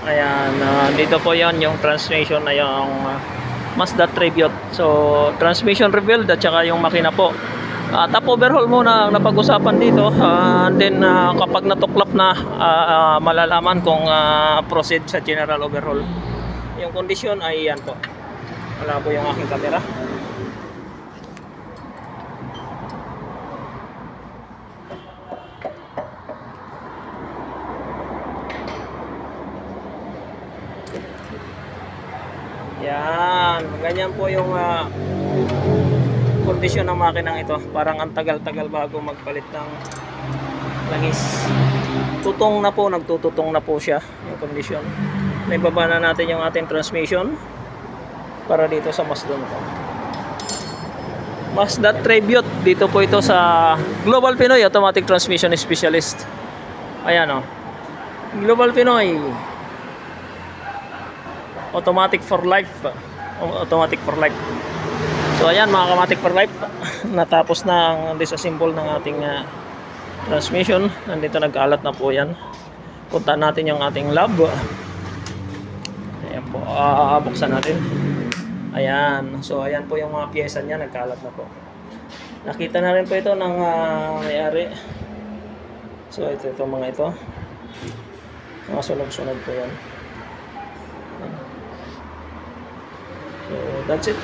Ayan, dito po yon yung transmission na yung Mazda Tribute. So, transmission rebuild at saka yung makina po. Top overhaul muna ang napag-usapan dito. And then, kapag natuklap na, malalaman kung proceed sa general overhaul. Yung kondisyon ay yan po. Wala po yung aking camera. Yan, ganyan po yung kondisyon ng makinang ito. Parang ang tagal-tagal bago magpalit ng langis. Tutong na po, nagtututong na po siya yung kondisyon. Naibaba na natin yung ating transmission para dito sa Mazda nito. Mazda Tribute, dito po ito sa Global Pinoy Automatic Transmission Specialist. Ayan o, Global Pinoy Automatic for Life. Automatic for Life. So ayan mga Kamatic for Life, natapos na ang disassemble ng ating transmission. Nandito nagkaalat na po yan. Punta natin yung ating lab. Ayan po, buksan natin. Ayan, so ayan po yung mga pyesa niya, nagkaalat na po. Nakita na rin po ito ng may-ari. So ito mga ito, mga sunog-sunog po yan. So that's it.